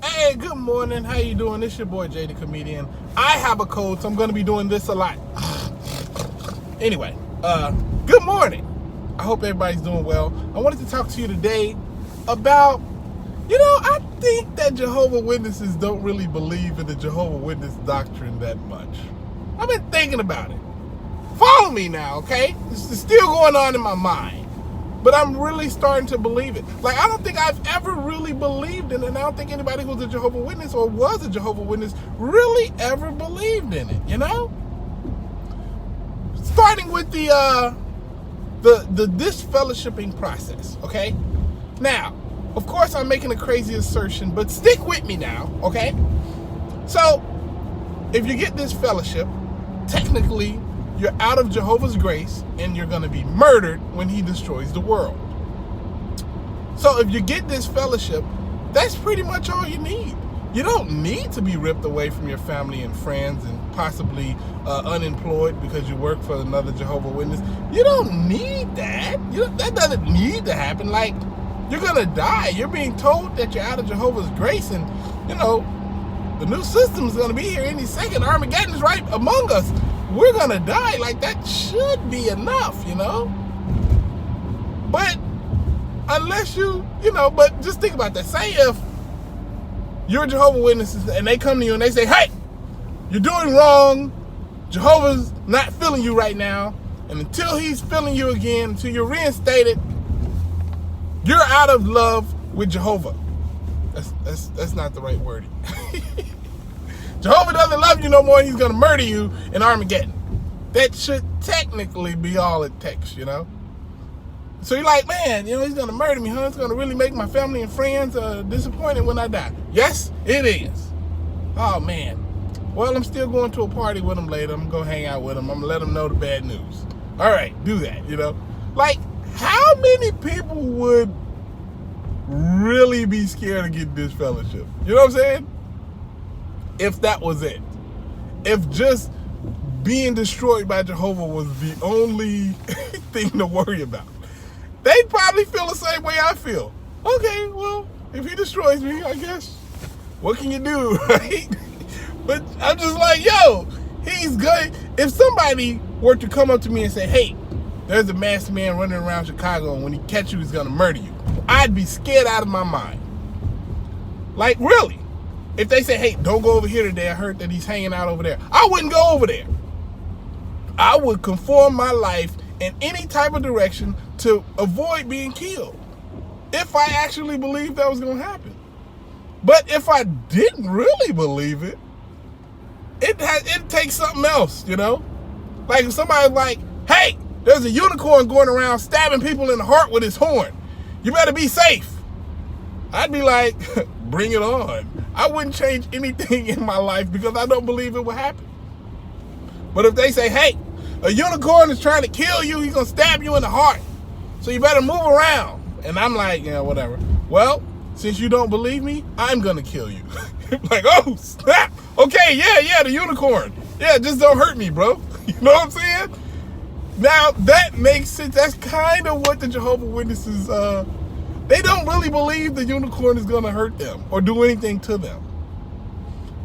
Hey, good morning. How you doing? This your boy Jay the Comedian. I have a cold, so I'm going to be doing this a lot. Anyway, good morning. I hope everybody's doing well. I wanted to talk to you today about, I think that Jehovah Witnesses don't really believe in the Jehovah Witness doctrine that much. I've been thinking about it. Follow me now, okay? This is still going on in my mind. But I'm really starting to believe it. Like, I don't think I've ever really believed in it. And I don't think anybody who's a Jehovah Witness or was a Jehovah Witness really ever believed in it, Starting with the disfellowshipping process, okay? Now, of course I'm making a crazy assertion, but stick with me now, okay? So, if you get this fellowship, technically you're out of Jehovah's grace and you're going to be murdered when he destroys the world. So if you get this fellowship, that's pretty much all you need. You don't need to be ripped away from your family and friends and possibly unemployed because you work for another Jehovah Witness. You don't need that. That doesn't need to happen. Like, you're going to die. You're being told that you're out of Jehovah's grace, and, the new system is going to be here any second. Armageddon is right among us. We're going to die. Like, that should be enough, But unless but just think about that. Say if you're a Jehovah's Witnesses and they come to you and they say, hey, you're doing wrong. Jehovah's not feeling you right now. And until he's feeling you again, until you're reinstated, you're out of love with Jehovah. That's not the right wording. Jehovah doesn't love you no more. He's going to murder you in Armageddon. That should technically be all it takes, So you're like, man, he's going to murder me, huh? It's going to really make my family and friends disappointed when I die. Yes, it is. Oh, man. Well, I'm still going to a party with him later. I'm going to hang out with him. I'm going to let him know the bad news. All right, do that, Like, how many people would really be scared to get this fellowship? You know what I'm saying? If that was it. If just being destroyed by Jehovah was the only thing to worry about. They'd probably feel the same way I feel. Okay, well, if he destroys me, I guess, what can you do, right? But I'm just like, yo, he's good. If somebody were to come up to me and say, hey, there's a masked man running around Chicago, and when he catch you, he's going to murder you, I'd be scared out of my mind. Like, really? If they say, hey, don't go over here today, I heard that he's hanging out over there, I wouldn't go over there. I would conform my life in any type of direction to avoid being killed if I actually believed that was going to happen. But if I didn't really believe it, it takes something else, Like if somebody's like, hey, there's a unicorn going around stabbing people in the heart with his horn. You better be safe. I'd be like, bring it on. I wouldn't change anything in my life because I don't believe it will happen. But if they say, hey, a unicorn is trying to kill you, he's going to stab you in the heart, so you better move around. And I'm like, yeah, whatever. Well, since you don't believe me, I'm going to kill you. Like, oh, snap. Okay, yeah, the unicorn. Yeah, just don't hurt me, bro. You know what I'm saying? Now, that makes sense. That's kind of what the Jehovah's Witnesses, they don't really believe the unicorn is going to hurt them or do anything to them.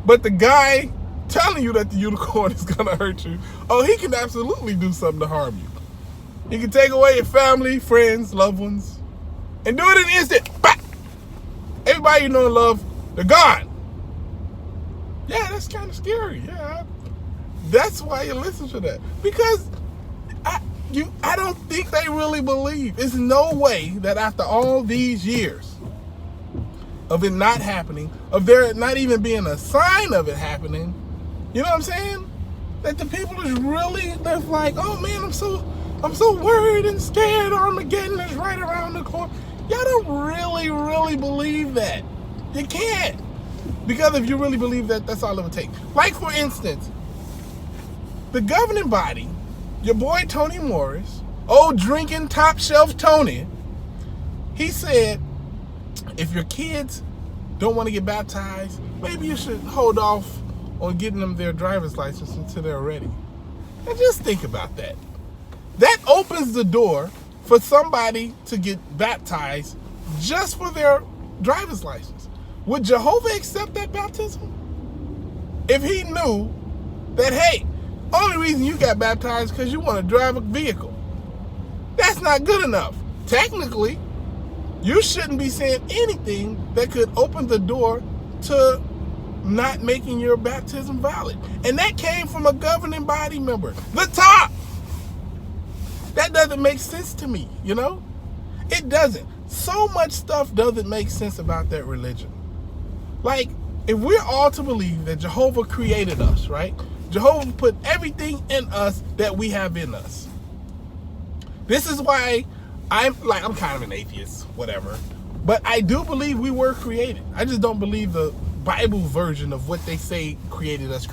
But the guy telling you that the unicorn is going to hurt you, oh, he can absolutely do something to harm you. He can take away your family, friends, loved ones, and do it in an instant. Bah! Everybody you know and love, they're gone. Yeah, that's kind of scary. Yeah, that's why you listen to that. Because I don't think they really believe. There's no way that after all these years of it not happening, of there not even being a sign of it happening, you know what I'm saying? That the people is really, they're like, oh man, I'm so worried and scared. Armageddon is right around the corner. Y'all don't really believe that. You can't. Because if you really believe that, that's all it would take. Like, for instance, the governing body, your boy Tony Morris, old drinking top shelf Tony, he said, if your kids don't want to get baptized, maybe you should hold off on getting them their driver's license until they're ready. And just think about that. That opens the door for somebody to get baptized just for their driver's license. would Jehovah accept that baptism? If he knew that, hey, only reason you got baptized is because you want to drive a vehicle. That's not good enough. Technically, you shouldn't be saying anything that could open the door to not making your baptism valid. And that came from a governing body member, the top. That doesn't make sense to me, you know? It doesn't. So much stuff doesn't make sense about that religion. Like, if we're all to believe that Jehovah created us, right? Jehovah put everything in us that we have in us. This is why I'm kind of an atheist, whatever. But I do believe we were created. I just don't believe the Bible version of what they say created us.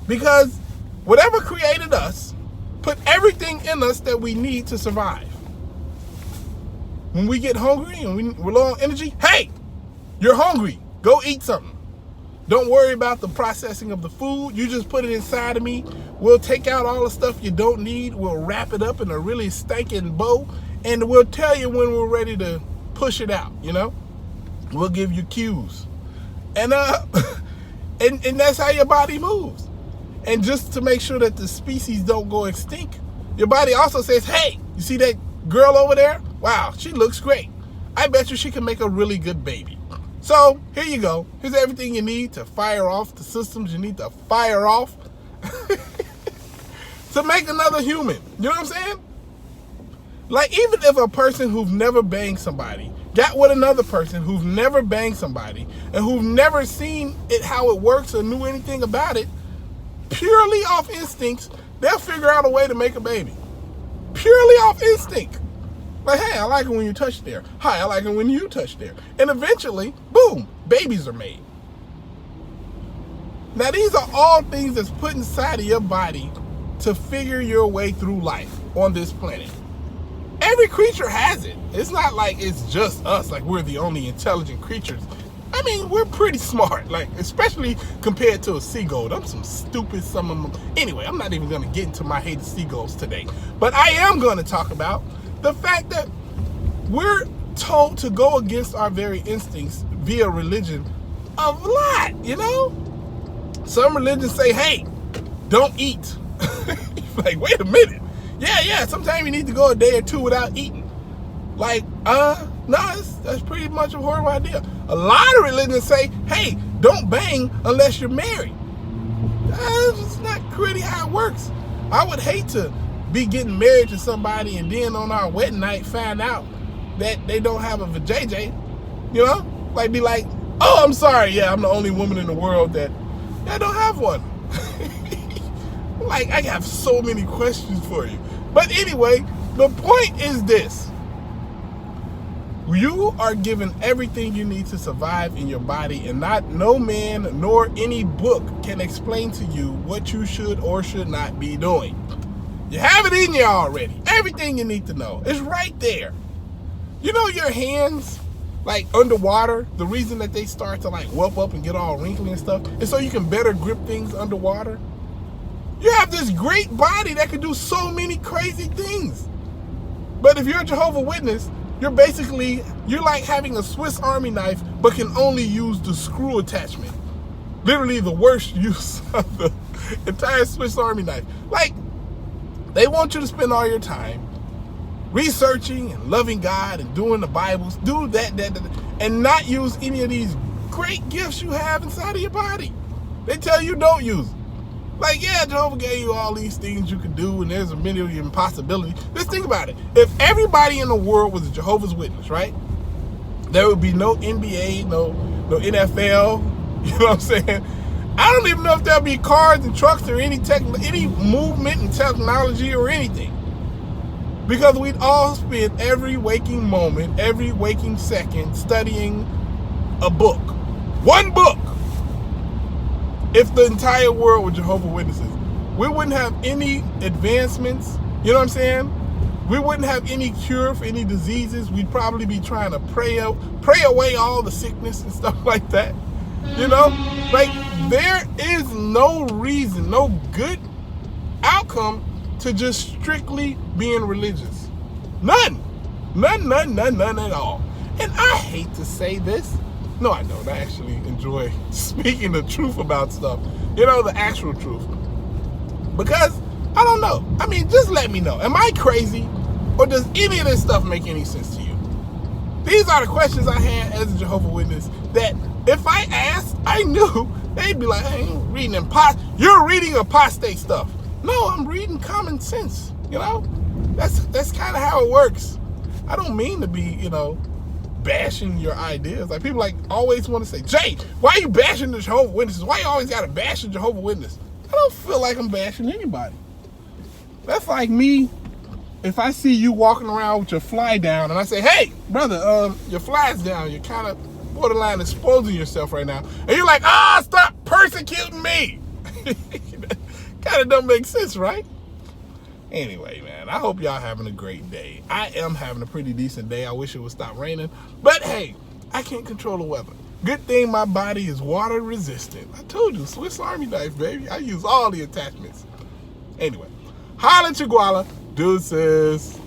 Because whatever created us put everything in us that we need to survive. When we get hungry and we're low on energy, hey, you're hungry. Go eat something. Don't worry about the processing of the food. You just put it inside of me. We'll take out all the stuff you don't need. We'll wrap it up in a really stinking bow. And we'll tell you when we're ready to push it out, you know? We'll give you cues. And and that's how your body moves. And just to make sure that the species don't go extinct, your body also says, hey, you see that girl over there? Wow, she looks great. I bet you she can make a really good baby. So here you go. Here's everything you need to fire off the systems you need to fire off to make another human. You know what I'm saying? Like, even if a person who've never banged somebody got with another person who've never banged somebody and who've never seen it, how it works or knew anything about it, purely off instincts, they'll figure out a way to make a baby. Purely off instinct. Like, hey, I like it when you touch there. Hi, I like it when you touch there. And eventually, boom, babies are made. Now, these are all things that's put inside of your body to figure your way through life on this planet. Every creature has it. It's not like it's just us, like we're the only intelligent creatures. I mean, we're pretty smart, like, especially compared to a seagull. I'm some stupid, some of them. Anyway, I'm not even going to get into my hate of seagulls today. But I am going to talk about the fact that we're told to go against our very instincts via religion a lot, you know? Some religions say, hey, don't eat. Like, wait a minute. Yeah, sometimes you need to go a day or two without eating. Like, no, that's pretty much a horrible idea. A lot of religions say, hey, don't bang unless you're married. That's not really how it works. I would hate to be getting married to somebody and then on our wedding night find out that they don't have a vajayjay, you know? Like, be like, oh, I'm sorry, yeah, I'm the only woman in the world that don't have one. Like, I have so many questions for you. But anyway, the point is this. You are given everything you need to survive in your body, and no man nor any book can explain to you what you should or should not be doing. You have it in you already. Everything you need to know is right there. You know your hands, like underwater, the reason that they start to like whelp up and get all wrinkly and stuff is so you can better grip things underwater. You have this great body that can do so many crazy things. But if you're a Jehovah's Witness, you're like having a Swiss Army knife, but can only use the screw attachment. Literally the worst use of the entire Swiss Army knife. Like, they want you to spend all your time researching and loving God and doing the Bibles, do that, and not use any of these great gifts you have inside of your body. They tell you don't use it. Like, yeah, Jehovah gave you all these things you can do, and there's a million possibilities. Just think about it. If everybody in the world was a Jehovah's Witness, right? There would be no NBA, no NFL. You know what I'm saying? I don't even know if there'll be cars and trucks or any movement and technology or anything. Because we'd all spend every waking moment, every waking second studying a book. One book. If the entire world were Jehovah's Witnesses, we wouldn't have any advancements. You know what I'm saying? We wouldn't have any cure for any diseases. We'd probably be trying to pray away all the sickness and stuff like that. You know? Like, there is no reason, no good outcome to just strictly being religious. None at all. And I hate to say this, No, I don't. I actually enjoy speaking the truth about stuff. You know, the actual truth. Because, I don't know. I mean, just let me know. Am I crazy? Or does any of this stuff make any sense to you? These are the questions I had as a Jehovah's Witness that if I asked, I knew they'd be like, hey, you're reading apostate stuff. No, I'm reading common sense. You know? That's kind of how it works. I don't mean to be, you know, bashing your ideas. Like, people like always want to say, Jay, why are you bashing the Jehovah's Witnesses? Why you always got to bash the Jehovah's Witness? I don't feel like I'm bashing anybody. That's like me, if I see you walking around with your fly down and I say, hey, brother, your fly's down. You're kind of borderline exposing yourself right now. And you're like, stop persecuting me. Kind of don't make sense, right? Anyway, man, I hope y'all having a great day. I am having a pretty decent day. I wish it would stop raining. But, hey, I can't control the weather. Good thing my body is water resistant. I told you, Swiss Army knife, baby. I use all the attachments. Anyway, holla Chiguala. Deuces.